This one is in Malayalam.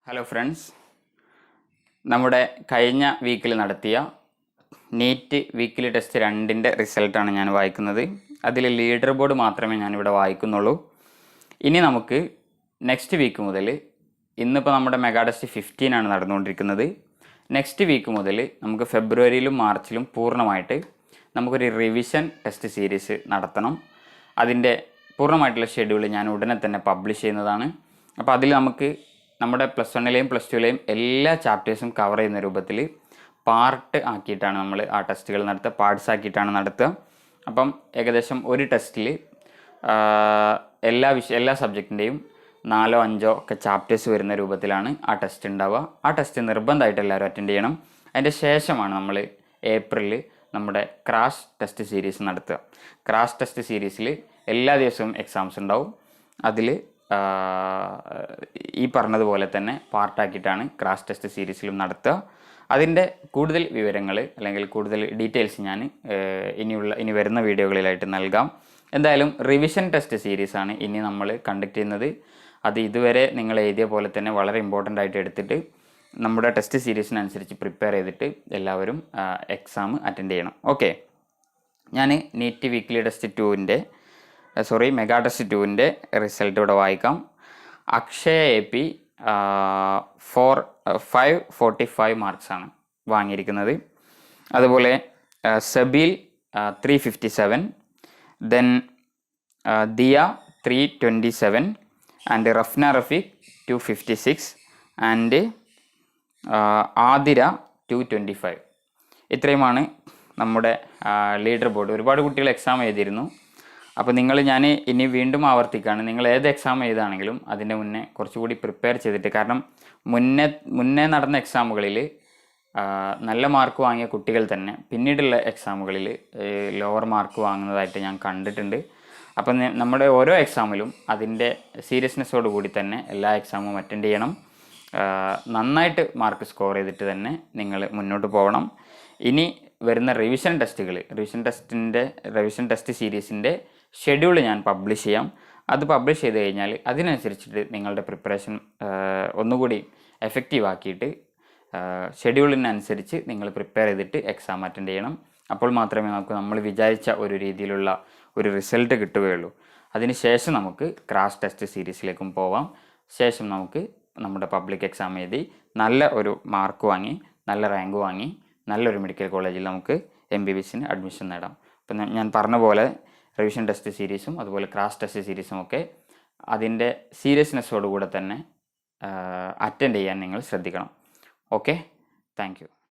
ഹലോ ഫ്രണ്ട്സ്, നമ്മുടെ കഴിഞ്ഞ വീക്കിൽ നടത്തിയ നീറ്റ് വീക്കിലി ടെസ്റ്റ് 2ൻ്റെ റിസൾട്ടാണ് ഞാൻ വായിക്കുന്നത്. അതിൽ ലീഡർ ബോർഡ് മാത്രമേ ഞാനിവിടെ വായിക്കുന്നുള്ളൂ. ഇനി നമുക്ക് നെക്സ്റ്റ് വീക്ക് മുതൽ, ഇന്നിപ്പോൾ നമ്മുടെ മെഗാ ടെസ്റ്റ് 15 നടന്നുകൊണ്ടിരിക്കുന്നത്. നെക്സ്റ്റ് വീക്ക് മുതൽ നമുക്ക് ഫെബ്രുവരിയിലും മാർച്ചിലും പൂർണ്ണമായിട്ട് നമുക്കൊരു റിവിഷൻ ടെസ്റ്റ് സീരീസ് നടത്തണം. അതിൻ്റെ പൂർണ്ണമായിട്ടുള്ള ഷെഡ്യൂൾ ഞാൻ ഉടനെ തന്നെ പബ്ലിഷ് ചെയ്യുന്നതാണ്. അപ്പോൾ അതിൽ നമുക്ക് നമ്മുടെ +1ലെയും +2ലെയും എല്ലാ ചാപ്റ്റേഴ്സും കവർ ചെയ്യുന്ന രൂപത്തിൽ പാർട്ട് ആക്കിയിട്ടാണ് നമ്മൾ ആ ടെസ്റ്റുകൾ നടത്തുക, പാർട്സ് ആക്കിയിട്ടാണ് നടത്തുക. അപ്പം ഏകദേശം ഒരു ടെസ്റ്റിൽ എല്ലാ സബ്ജക്റ്റിൻ്റെയും 4-5 ഒക്കെ ചാപ്റ്റേഴ്സ് വരുന്ന രൂപത്തിലാണ് ആ ടെസ്റ്റ് ഉണ്ടാവുക. ആ ടെസ്റ്റ് നിർബന്ധമായിട്ട് എല്ലാവരും അറ്റൻഡ് ചെയ്യണം. അതിൻ്റെ ശേഷമാണ് നമ്മൾ ഏപ്രിലിൽ നമ്മുടെ ക്രാഷ് ടെസ്റ്റ് സീരീസ് നടത്തുക. ക്രാഷ് ടെസ്റ്റ് സീരീസിൽ എല്ലാ ദിവസവും എക്സാംസ് ഉണ്ടാവും. അതിൽ ഈ പറഞ്ഞതുപോലെ തന്നെ പാർട്ടാക്കിയിട്ടാണ് ക്രാഷ് ടെസ്റ്റ് സീരീസിലും നടത്തുക. അതിൻ്റെ കൂടുതൽ വിവരങ്ങൾ അല്ലെങ്കിൽ കൂടുതൽ ഡീറ്റെയിൽസ് ഞാൻ ഇനി വരുന്ന വീഡിയോകളിലായിട്ട് നൽകാം. എന്തായാലും റിവിഷൻ ടെസ്റ്റ് സീരീസാണ് ഇനി നമ്മൾ കണ്ടക്ട് ചെയ്യുന്നത്. അത് ഇതുവരെ നിങ്ങൾ എഴുതിയ പോലെ തന്നെ വളരെ ഇമ്പോർട്ടൻ്റ് ആയിട്ട് എടുത്തിട്ട് നമ്മുടെ ടെസ്റ്റ് സീരീസിനനുസരിച്ച് പ്രിപ്പയർ ചെയ്തിട്ട് എല്ലാവരും എക്സാം അറ്റൻഡ് ചെയ്യണം. ഓക്കെ, ഞാൻ നീറ്റ് വീക്ക്ലി ടെസ്റ്റ് 2ൻ്റെ മെഗാ ടെസ്റ്റ് 2ൻ്റെ റിസൾട്ട് ഇവിടെ വായിക്കാം. അക്ഷയ AP 545 മാർക്സാണ് വാങ്ങിയിരിക്കുന്നത്. അതുപോലെ Sabeel 357, then Diya 327 and Rafna Rafeeq 256 and Athira 225. ഇത്രയുമാണ് നമ്മുടെ ലീഡർ ബോർഡ്. ഒരുപാട് കുട്ടികൾ എക്സാം എഴുതിയിരുന്നു. അപ്പോൾ ഞാൻ ഇനി വീണ്ടും ആവർത്തിക്കുകയാണ്, നിങ്ങൾ ഏത് എക്സാം എഴുതാണെങ്കിലും അതിൻ്റെ മുന്നേ കുറച്ചുകൂടി പ്രിപ്പയർ ചെയ്തിട്ട്, കാരണം മുന്നേ നടന്ന എക്സാമുകളിൽ നല്ല മാർക്ക് വാങ്ങിയ കുട്ടികൾ തന്നെ പിന്നീടുള്ള എക്സാമുകളിൽ ലോവർ മാർക്ക് വാങ്ങുന്നതായിട്ട് ഞാൻ കണ്ടിട്ടുണ്ട്. അപ്പം നമ്മുടെ ഓരോ എക്സാമിലും അതിൻ്റെ സീരിയസ്നെസ്സോട് കൂടി തന്നെ എല്ലാ എക്സാമും അറ്റൻഡ് ചെയ്യണം. നന്നായിട്ട് മാർക്ക് സ്കോർ ചെയ്തിട്ട് തന്നെ നിങ്ങൾ മുന്നോട്ട് പോകണം. ഇനി വരുന്ന റിവിഷൻ ടെസ്റ്റ് സീരീസിൻ്റെ ഷെഡ്യൂൾ ഞാൻ പബ്ലിഷ് ചെയ്യാം. അത് പബ്ലിഷ് ചെയ്ത് കഴിഞ്ഞാൽ അതിനനുസരിച്ചിട്ട് നിങ്ങളുടെ പ്രിപ്പറേഷൻ ഒന്നുകൂടി എഫക്റ്റീവ് ആക്കിയിട്ട് ഷെഡ്യൂളിനനുസരിച്ച് നിങ്ങൾ പ്രിപ്പയർ ചെയ്തിട്ട് എക്സാം അറ്റൻഡ് ചെയ്യണം. അപ്പോൾ മാത്രമേ നമ്മൾ വിചാരിച്ച ഒരു രീതിയിലുള്ള ഒരു റിസൾട്ട് കിട്ടുകയുള്ളൂ. അതിനുശേഷം നമുക്ക് ക്രാഷ് ടെസ്റ്റ് സീരീസിലേക്കും പോവാം. ശേഷം നമുക്ക് നമ്മുടെ പബ്ലിക് എക്സാം എഴുതി നല്ല ഒരു മാർക്ക് വാങ്ങി, നല്ല റാങ്ക് വാങ്ങി, നല്ലൊരു മെഡിക്കൽ കോളേജിൽ നമുക്ക് MBBSന് അഡ്മിഷൻ നേടാം. അപ്പം ഞാൻ പറഞ്ഞ പോലെ റിവിഷൻ ടെസ്റ്റ് സീരീസും അതുപോലെ ക്രാഷ് ടെസ്റ്റ് സീരീസും ഒക്കെ അതിൻ്റെ സീരിയസ്നെസ്സോടുകൂടെ തന്നെ അറ്റൻഡ് ചെയ്യാൻ നിങ്ങൾ ശ്രദ്ധിക്കണം. Okay, thank you.